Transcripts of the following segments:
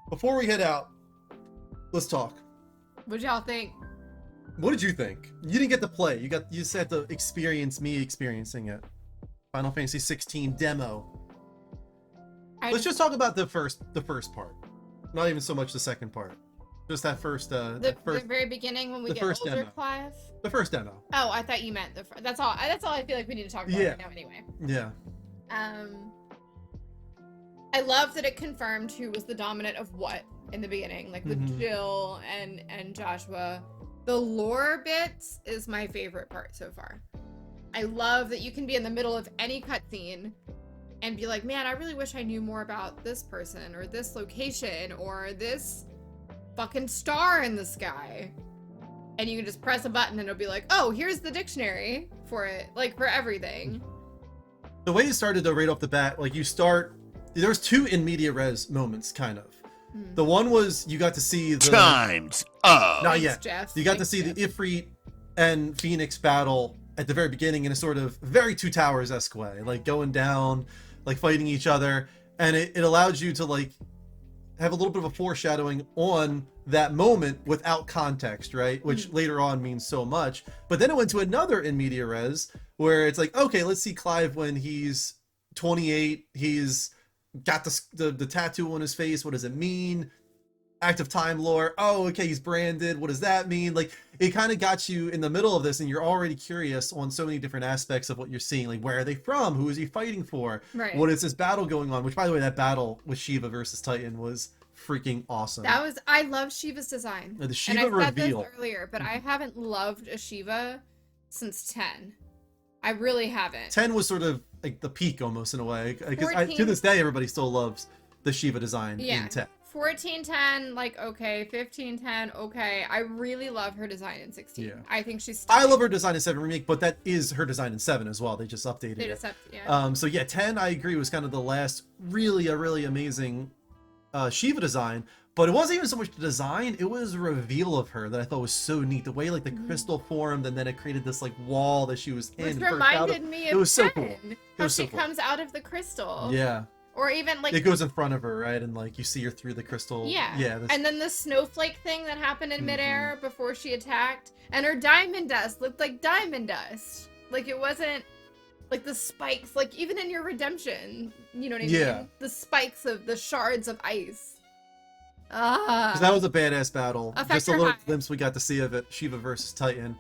Before we head out, let's talk. What'd y'all think? What did you think? You didn't get to play. You just had to experience me experiencing it. Final Fantasy 16 demo. Let's just talk about the first part. Not even so much the second part. Just that first the very beginning when we get older, demo. Clive. The first demo. Oh, I thought you meant that's all. That's all I feel like we need to talk about right now, anyway. Yeah. I love that it confirmed who was the dominant of what in the beginning, like with Jill and Joshua. The lore bits is my favorite part so far. I love that you can be in the middle of any cutscene and be like, man, I really wish I knew more about this person or this location or this fucking star in the sky. And you can just press a button and it'll be like, oh, here's the dictionary for it, like for everything. The way it started though, right off the bat, like there's two in media res moments, kind of. The one was you got to see the times up. Not yet. Jeff. You got to see the Ifrit and Phoenix battle at the very beginning in a sort of very Two Towers-esque way, like going down, like fighting each other, and it allowed you to like have a little bit of a foreshadowing on that moment without context, right? Which later on means so much. But then it went to another in media res where it's like, okay, let's see Clive when he's 28. He's got the tattoo on his face. What does it mean? Active time lore. Oh, okay, he's branded. What does that mean? Like, it kind of got you in the middle of this, and you're already curious on so many different aspects of what you're seeing. Like, where are they from? Who is he fighting for? Right. What is this battle going on? Which, by the way, that battle with Shiva versus Titan was freaking awesome. I love Shiva's design. The Shiva and I said reveal. this earlier, but I haven't loved a Shiva since 10. I really haven't. 10 was sort of like the peak almost in a way. Because to this day, everybody still loves the Shiva design in 10. 1410, like, okay. 1510, okay. I really love her design in 16. Yeah. I think she's I love her design in 7 Remake, but that is her design in 7 as well. They just updated it. So yeah, 10, I agree, was kind of the last really amazing Shiva design. But it wasn't even so much the design, it was a reveal of her that I thought was so neat. The way like the crystal formed, and then it created this like wall that she was in. Which reminded me of it was 10, so cool. how she comes out of the crystal. Yeah. Or even like it goes in front of her, right? And like you see her through the crystal. Yeah. Yeah. And then the snowflake thing that happened in midair before she attacked. And her diamond dust looked like diamond dust. Like it wasn't like the spikes, like even in your redemption, you know what I mean? The spikes of the shards of ice. Because that was a badass battle. Just a little glimpse we got to see of it, Shiva versus Titan.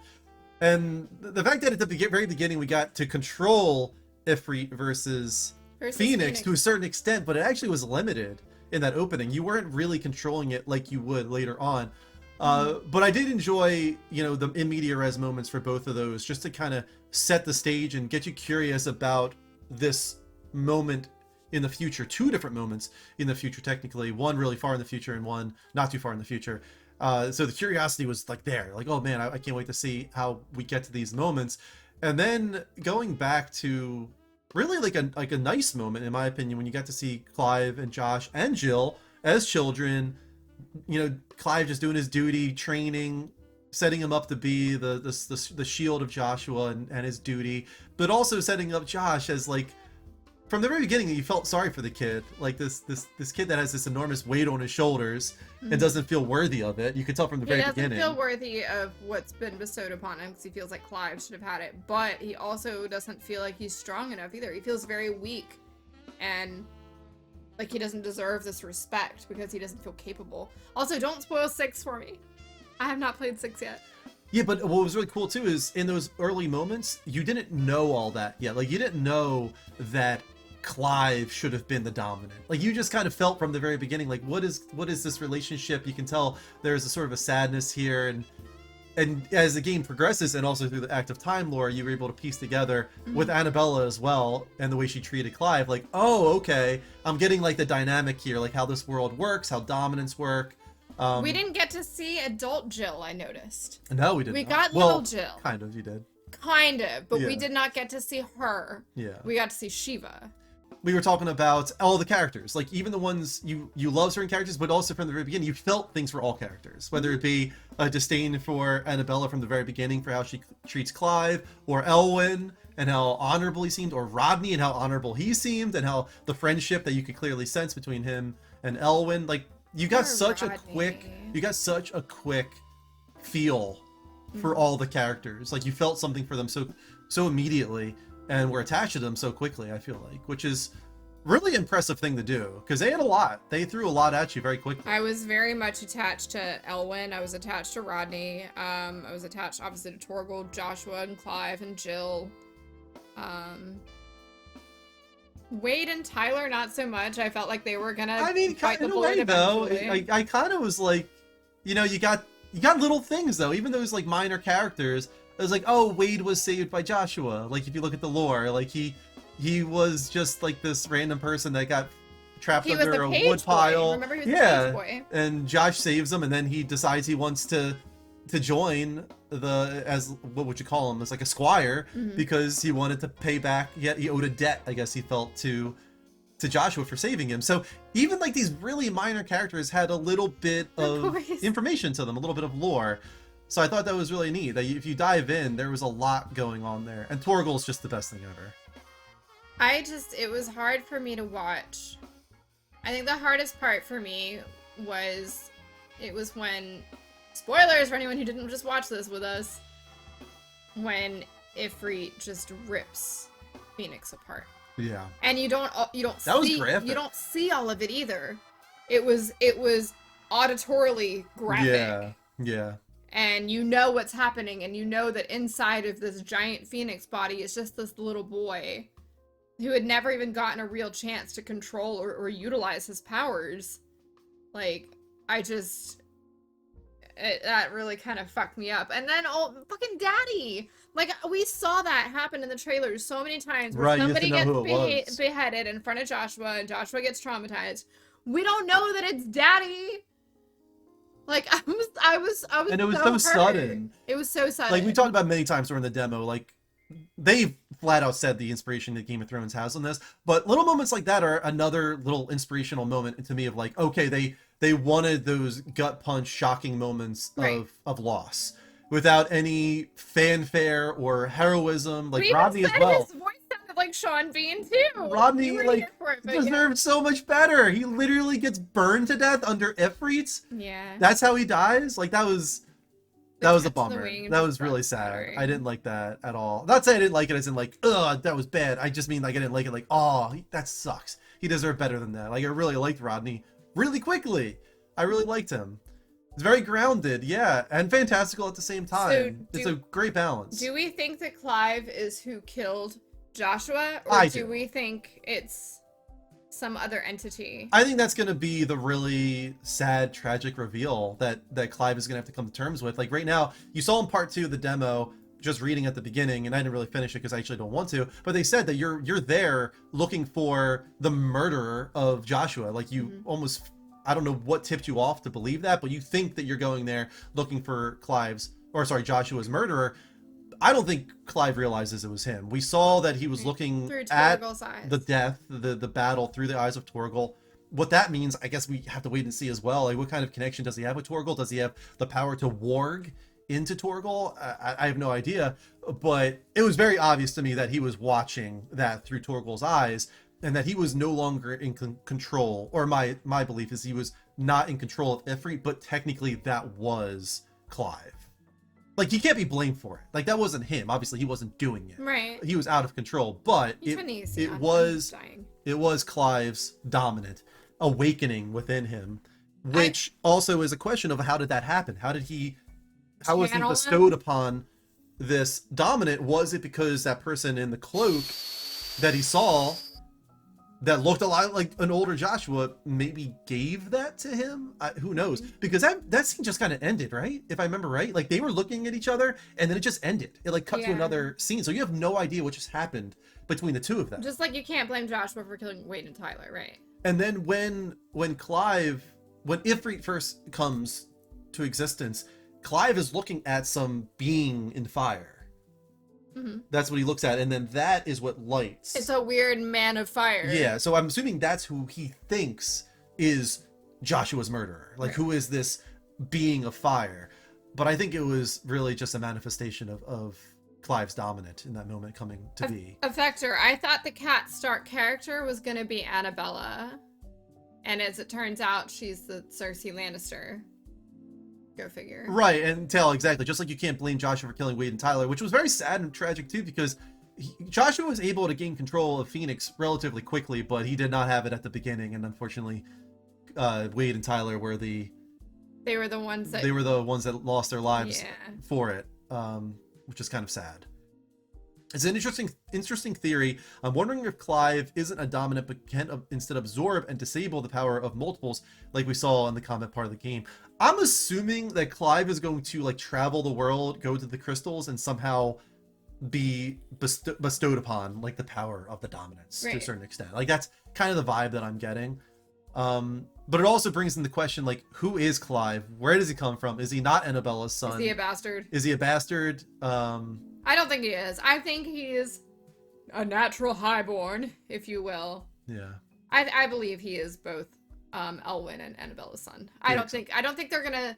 And the fact that at the very beginning we got to control Ifrit versus Phoenix to a certain extent, but it actually was limited in that opening. You weren't really controlling it like you would later on. But I did enjoy, the in media res moments for both of those, just to kind of set the stage and get you curious about this moment in the future. Two different moments in the future, technically. One really far in the future and one not too far in the future. So the curiosity was like there, like, oh man, I can't wait to see how we get to these moments. And then going back to really like a nice moment, in my opinion, when you got to see Clive and Josh and Jill as children, Clive just doing his duty, training, setting him up to be the shield of Joshua and his duty, but also setting up Josh as like, from the very beginning, you felt sorry for the kid, like this kid that has this enormous weight on his shoulders and doesn't feel worthy of it. You could tell from the very beginning. He doesn't feel worthy of what's been bestowed upon him because he feels like Clive should have had it, but he also doesn't feel like he's strong enough either. He feels very weak and like he doesn't deserve this respect because he doesn't feel capable. Also, don't spoil 6 for me. I have not played 6 yet. Yeah, but what was really cool too is in those early moments, you didn't know all that yet. Like, you didn't know that Clive should have been the dominant. Like, you just kind of felt from the very beginning, like, what is this relationship? You can tell there's a sort of a sadness here, and as the game progresses, and also through the active time lore, you were able to piece together with Annabella as well, and the way she treated Clive, like, oh, okay, I'm getting like the dynamic here, like how this world works, how dominants work. We didn't get to see adult Jill, I noticed. No, we didn't. We got little Jill. Kind of, you did. Kind of, but we did not get to see her. Yeah. We got to see Shiva. We were talking about all the characters, like even the ones you love certain characters, but also from the very beginning, you felt things for all characters, whether it be a disdain for Annabella from the very beginning for how she treats Clive, or Elwyn and how honorable he seemed, or Rodney and how honorable he seemed, and how the friendship that you could clearly sense between him and Elwyn, like you got such a quick feel for all the characters. Like, you felt something for them so immediately, and were attached to them so quickly, I feel like, which is really impressive thing to do, because they had a lot. They threw a lot at you very quickly. I was very much attached to Elwyn. I was attached to Rodney. I was attached, obviously, to Torgal, Joshua, and Clive, and Jill. Wade and Tyler, not so much. I felt like they were gonna fight the bullet eventually. I kind of was like, you got little things, though. Even those, like, minor characters, it was like, oh, Wade was saved by Joshua. Like, if you look at the lore, like, he was just like this random person that got trapped under a wood pile. Remember, he was the page boy. And Josh saves him, and then he decides he wants to join as what would you call him, as like a squire, because he wanted to pay back. He owed a debt, I guess he felt, to Joshua for saving him. So even like these really minor characters had a little bit of information to them, a little bit of lore. So I thought that was really neat. That if you dive in, there was a lot going on there, and Torgal's just the best thing ever. It was hard for me to watch. I think the hardest part for me was when, spoilers for anyone who didn't just watch this with us, when Ifrit just rips Phoenix apart. Yeah. And you don't that was graphic. You don't see all of it either. It was auditorily graphic. Yeah. And you know what's happening, and you know that inside of this giant Phoenix body is just this little boy who had never even gotten a real chance to control or utilize his powers. Like, that really kind of fucked me up. And then, fucking Daddy! Like, we saw that happen in the trailers so many times, where somebody gets beheaded in front of Joshua, and Joshua gets traumatized. We don't know that it's Daddy! Like, I was and it was so sudden. It was so sudden. Like, we talked about many times during the demo, like, they flat out said the inspiration that Game of Thrones has on this, but little moments like that are another little inspirational moment to me of like, okay, they wanted those gut punch, shocking moments of loss without any fanfare or heroism. Like, Rodney as well. His voice sounded like Sean Bean too. Rodney deserved so much better. He literally gets burned to death under Ifrit. Yeah. That's how he dies. Like, that was a bummer. That was really sad. I didn't like that at all. Not saying I didn't like it as in like, ugh, that was bad. I just mean like I didn't like it like, oh, that sucks. He deserved better than that. Like, I really liked Rodney really quickly. I really liked him. It's very grounded, yeah, and fantastical at the same time. It's a great balance. Do we think that Clive is who killed Joshua, or do we think it's some other entity? I think that's going to be the really sad, tragic reveal that Clive is going to have to come to terms with. Like, right now, you saw in part 2 of the demo, just reading at the beginning, and I didn't really finish it because I actually don't want to, but they said that you're there looking for the murderer of Joshua. Like, you almost, I don't know what tipped you off to believe that, but you think that you're going there looking for Joshua's murderer. I don't think Clive realizes it was him. We saw that he was looking at the death, the battle through the eyes of Torgal. What that means, I guess we have to wait and see as well. Like, what kind of connection does he have with Torgal? Does he have the power to warg into Torgal? I have no idea, but it was very obvious to me that he was watching that through Torgal's eyes, and that he was no longer in control, or my belief is he was not in control of Ifrit, but technically that was Clive. Like, he can't be blamed for it. Like, that wasn't him. Obviously, he wasn't doing it. Right. He was out of control, but it was Clive's dominant awakening within him, which also is a question of how did that happen? How was he bestowed upon this dominant? Was it because that person in the cloak that he saw that looked a lot like an older Joshua maybe gave that to him? Who knows? Because that scene just kind of ended, right? If I remember right, like, they were looking at each other and then it just ended. It like cut to another scene, so you have no idea what just happened between the two of them. Just like you can't blame Joshua for killing Wade and Tyler, right? And then when Ifrit first comes to existence, Clive is looking at some being in fire. That's what he looks at, and then that is what lights. It's a weird man of fire. Yeah, so I'm assuming that's who he thinks is Joshua's murderer. Like, who is this being of fire? But I think it was really just a manifestation of Clive's dominant in that moment coming to be. Effector, I thought the Cat Stark character was going to be Annabella. And as it turns out, she's the Cersei Lannister. Go figure. Right, and Tail, exactly. Just like you can't blame Joshua for killing Wade and Tyler, which was very sad and tragic too, because Joshua was able to gain control of Phoenix relatively quickly, but he did not have it at the beginning, and unfortunately, Wade and Tyler were the ones that lost their lives for it, which is kind of sad. It's an interesting theory. I'm wondering if Clive isn't a dominant but can instead absorb and disable the power of multiples like we saw in the combat part of the game. I'm assuming that Clive is going to like travel the world, go to the crystals, and somehow be bestowed upon like the power of the dominance to a certain extent. Like that's kind of the vibe that I'm getting. But it also brings in the question, like, who is Clive? Where does he come from? Is he not Annabella's son? Is he a bastard? Is he a bastard? I don't think he is. I think he is a natural highborn, if you will. Yeah. I believe he is both Elwyn and Annabella's son. I don't think they're gonna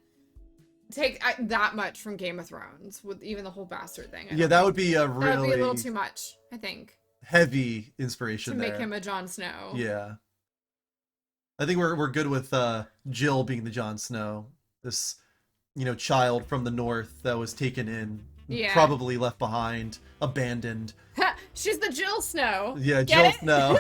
take that much from Game of Thrones with even the whole bastard thing. Yeah, that would be a little too much, I think. Heavy inspiration to make him a Jon Snow. Yeah. I think we're good with Jill being the Jon Snow. This, child from the north that was taken in. Yeah. Probably left behind, abandoned. She's the Jill Snow. Yeah, Jill Snow.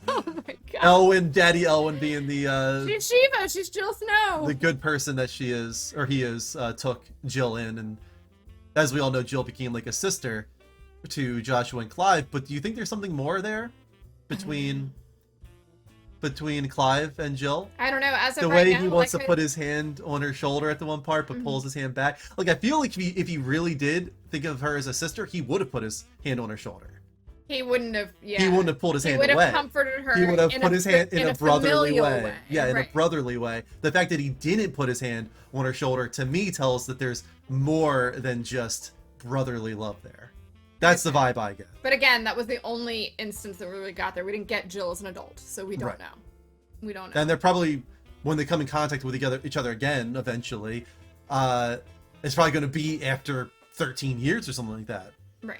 Oh my god. Elwyn, Daddy Elwyn being the she's Shiva, she's Jill Snow. The good person that she is, or he is, took Jill in, and as we all know, Jill became like a sister to Joshua and Clive. But do you think there's something more there between Clive and Jill? I don't know. As of the way he wants to put his hand on her shoulder at the one part, but pulls his hand back. Like, I feel like if he really did think of her as a sister, he would have put his hand on her shoulder. He wouldn't have. Yeah. He wouldn't have pulled his hand away. He would have comforted her. He would have put his hand in a brotherly way. Yeah, in a brotherly way. The fact that he didn't put his hand on her shoulder, to me, tells that there's more than just brotherly love there. That's the vibe I get. But again, that was the only instance that we really got there. We didn't get Jill as an adult, so we don't know. We don't know. And they're probably, when they come in contact with each other again, eventually, it's probably going to be after 13 years or something like that. Right.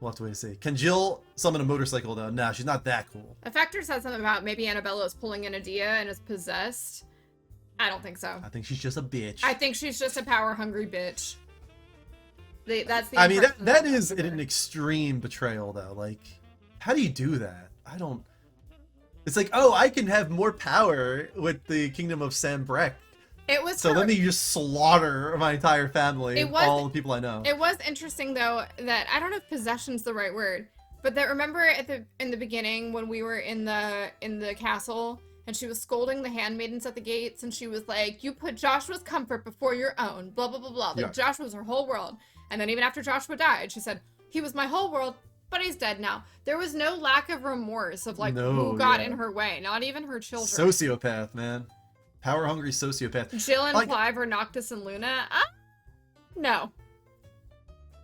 We'll have to wait and see. Can Jill summon a motorcycle, though? No, she's not that cool. Effector said something about maybe Annabella is pulling in Adia and is possessed. I don't think so. I think she's just a bitch. I think she's just a power-hungry bitch. That's the. I mean, that is an extreme betrayal, though. Like, how do you do that? I don't. It's like, oh, I can have more power with the kingdom of Sambrek. It was so let me just slaughter my entire family, all the people I know. It was interesting though that I don't know if possession's the right word, but that remember in the beginning when we were in the castle and she was scolding the handmaidens at the gates and she was like, "You put Joshua's comfort before your own," blah blah blah blah. Like Joshua was her whole world, and then even after Joshua died, she said, "He was my whole world." But he's dead now. There was no lack of remorse of like who got in her way. Not even her children. Sociopath, man. Power-hungry sociopath. Jill and Clive or Noctis and Luna? No.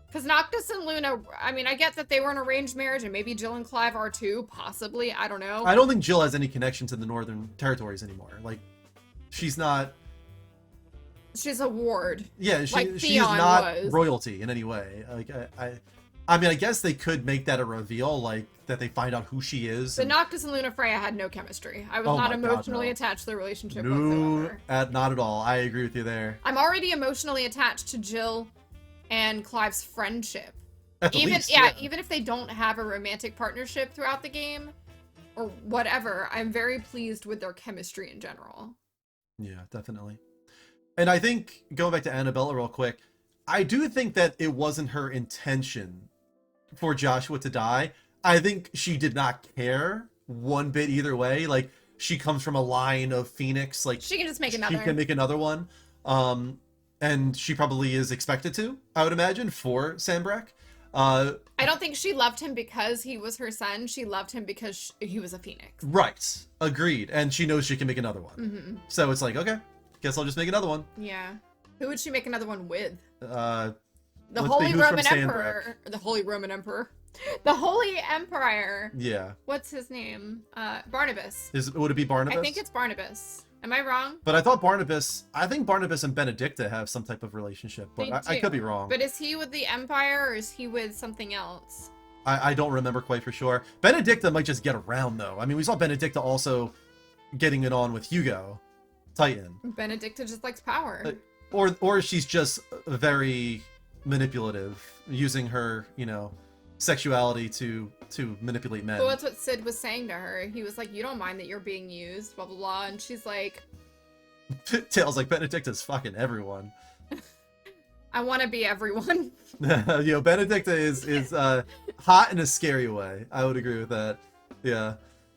Because Noctis and Luna, I mean, I get that they were an arranged marriage and maybe Jill and Clive are too, possibly. I don't know. I don't think Jill has any connection to the Northern Territories anymore. Like, she's not... She's a ward. Yeah, she's not royalty in any way. Like, I mean, I guess they could make that a reveal, like, that they find out who she is. But Noctis and Luna Freya had no chemistry. I was not emotionally attached to their relationship whatsoever. Not at all. I agree with you there. I'm already emotionally attached to Jill and Clive's friendship. At the least, even if they don't have a romantic partnership throughout the game, or whatever, I'm very pleased with their chemistry in general. Yeah, definitely. And I think, going back to Annabella real quick, I do think that it wasn't her intention for Joshua to die. I think she did not care one bit either way. Like, she comes from a line of Phoenix. Like, she can just make another. She can make another one. And she probably is expected to, I would imagine, for Sambrek. I don't think she loved him because he was her son. She loved him because he was a Phoenix. Right. Agreed. And she knows she can make another one. Mm-hmm. So it's like, okay, guess I'll just make another one. Yeah. Who would she make another one with? The Holy Roman Emperor. The Holy Roman Emperor. The Holy Empire. Yeah. What's his name? Barnabas. Would it be Barnabas? I think it's Barnabas. Am I wrong? But I think Barnabas and Benedicta have some type of relationship, but I could be wrong. But is he with the Empire or is he with something else? I don't remember quite for sure. Benedicta might just get around though. I mean, we saw Benedicta also getting it on with Hugo, Titan. Benedicta just likes power. Or she's just very manipulative, using her, you know, sexuality to manipulate men. Well, that's what Sid was saying to her. He was like, you don't mind that you're being used, blah, blah, blah. And she's like... Tails like, Benedicta's fucking everyone. I want to be everyone. You know, Benedicta is hot in a scary way. I would agree with that. Yeah.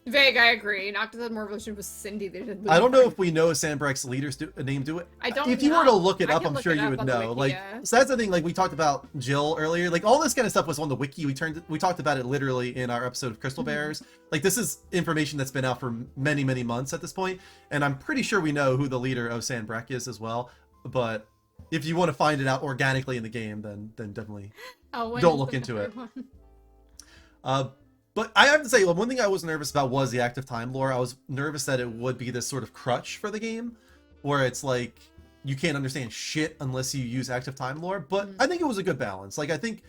Vague, I agree. Noctis More Evolution was Cindy. I don't know if we know Sandbrecht's leader's name to it. I don't If you were to look it up, I'm sure you would know. Wiki, like, so that's the thing. Like, we talked about Jill earlier. Like, all this kind of stuff was on the wiki. We talked about it literally in our episode of Crystal Bears. Like, this is information that's been out for many, many months at this point, and I'm pretty sure we know who the leader of Sandbrecht is as well. But if you want to find it out organically in the game, then definitely don't look into it. But I have to say, one thing I was nervous about was the active time lore. I was nervous that it would be this sort of crutch for the game, where it's like, you can't understand shit unless you use active time lore. But I think it was a good balance. Like, I think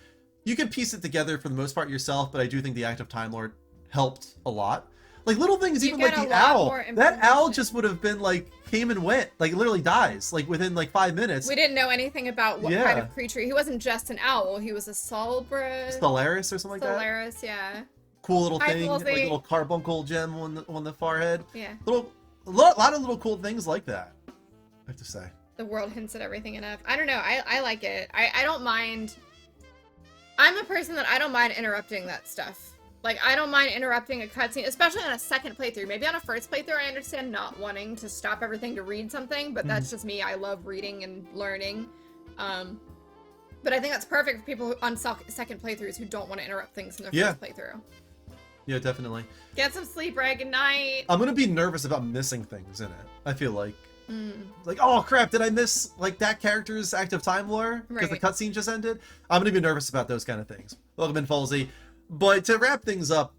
you could piece it together for the most part yourself, but I do think the active time lore helped a lot. Like, little things, even like the owl. That owl just would have been like, came and went. Like, it literally dies, like, within like 5 minutes. We didn't know anything about what kind of creature. He wasn't just an owl. He was a Stellaris or something like that? Stellaris, yeah. Cool little thing, like a little carbuncle gem on the forehead. Yeah. A lot of little cool things like that, I have to say. The world hints at everything enough. I don't know. I like it. I don't mind. I'm a person that I don't mind interrupting that stuff. Like, I don't mind interrupting a cutscene, especially on a second playthrough. Maybe on a first playthrough, I understand not wanting to stop everything to read something, but that's just me. I love reading and learning. But I think that's perfect for people on second playthroughs who don't want to interrupt things in their first playthrough. Yeah, definitely. Get some sleep, Ray. Good night. I'm gonna be nervous about missing things in it. I feel like, like, oh crap, did I miss like that character's active time lore because the cutscene just ended? I'm gonna be nervous about those kind of things. Welcome in, Falsey. But to wrap things up,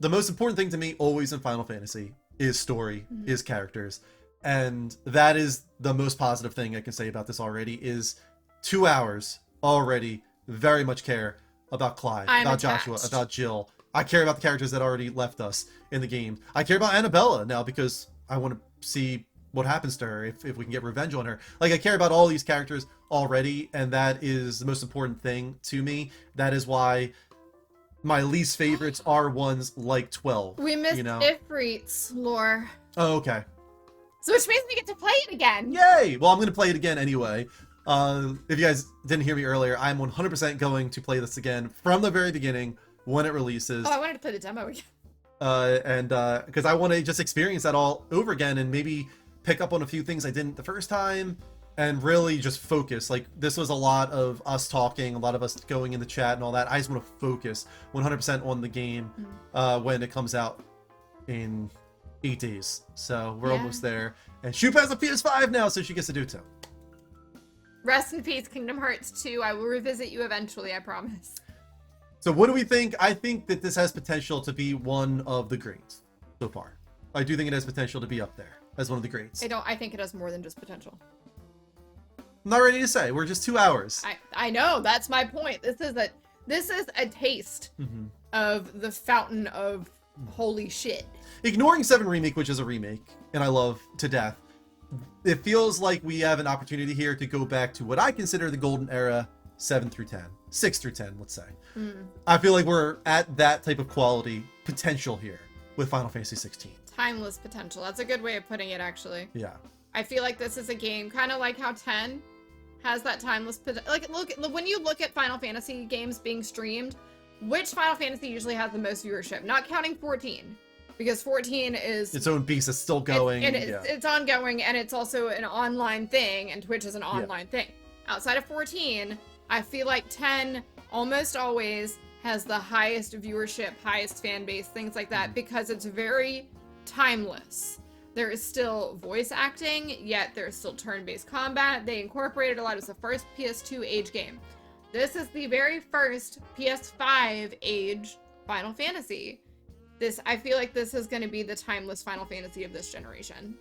the most important thing to me always in Final Fantasy is story, is characters, and that is the most positive thing I can say about this already. Is 2 hours already very much care about Clive, about Joshua, about Jill. I care about the characters that already left us in the game. I care about Annabella now because I want to see what happens to her, if we can get revenge on her. Like, I care about all these characters already, and that is the most important thing to me. That is why my least favorites are ones like 12. We missed Ifrit's lore. Oh, okay. So which means we get to play it again. Yay! Well, I'm going to play it again anyway. If you guys didn't hear me earlier, I'm 100% going to play this again from the very beginning, when it releases. Oh, I wanted to play the demo again. Because I want to just experience that all over again and maybe pick up on a few things I didn't the first time and really just focus. Like, this was a lot of us talking, a lot of us going in the chat and all that. I just want to focus 100% on the game when it comes out in 8 days. So we're almost there. And Shoop has a PS5 now, so she gets to do it too. Rest in peace, Kingdom Hearts 2. I will revisit you eventually, I promise. So what do we think? I think that this has potential to be one of the greats so far. I do think it has potential to be up there as one of the greats. I think it has more than just potential. I'm not ready to say. We're just 2 hours. I know, that's my point. This is a taste of the fountain of holy shit. Ignoring 7 Remake, which is a remake, and I love to death, it feels like we have an opportunity here to go back to what I consider the golden era, 7 through 10. 6 through 10, let's say. I feel like we're at that type of quality potential here with Final Fantasy 16. Timeless potential. That's a good way of putting it, actually. Yeah. I feel like this is a game kind of like how 10 has that timeless potential. Like, when you look at Final Fantasy games being streamed, which Final Fantasy usually has the most viewership? Not counting 14, because 14 is its own beast. It's still going. It's ongoing, and it's also an online thing, and Twitch is an online thing. Outside of 14, I feel like 10 almost always has the highest viewership, highest fan base, things like that, because it's very timeless. There is still voice acting, yet there's still turn-based combat. They incorporated a lot. It was the first PS2 age game. This is the very first PS5 age Final Fantasy. I feel like this is going to be the timeless Final Fantasy of this generation.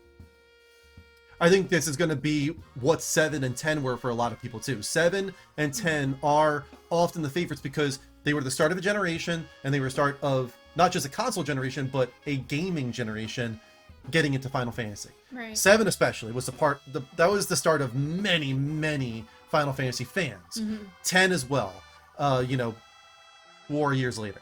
I think this is going to be what 7 and 10 were for a lot of people too. 7 and 10 are often the favorites because They were the start of a generation, and they were the start of not just a console generation, but a gaming generation getting into Final Fantasy. Right. 7 especially was that was the start of many, many Final Fantasy fans. 10 as well, 4 years later.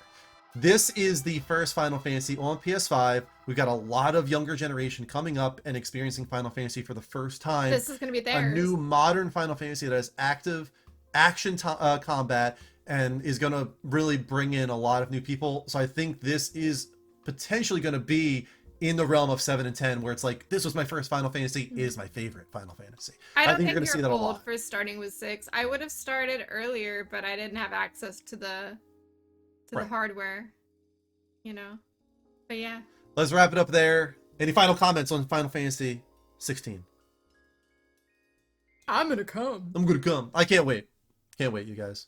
This is the first Final Fantasy on PS5. We've got a lot of younger generation coming up and experiencing Final Fantasy for the first time. This is going to be theirs. A new modern Final Fantasy that has active action combat and is going to really bring in a lot of new people. So I think this is potentially going to be in the realm of 7 and 10, where it's like, this was my first Final Fantasy, is my favorite Final Fantasy. I don't think you're going to see that a lot. For starting with 6. I would have started earlier, but I didn't have access to the hardware, But yeah. Let's wrap it up there. Any final comments on Final Fantasy 16? I'm gonna come. I can't wait. Can't wait, you guys.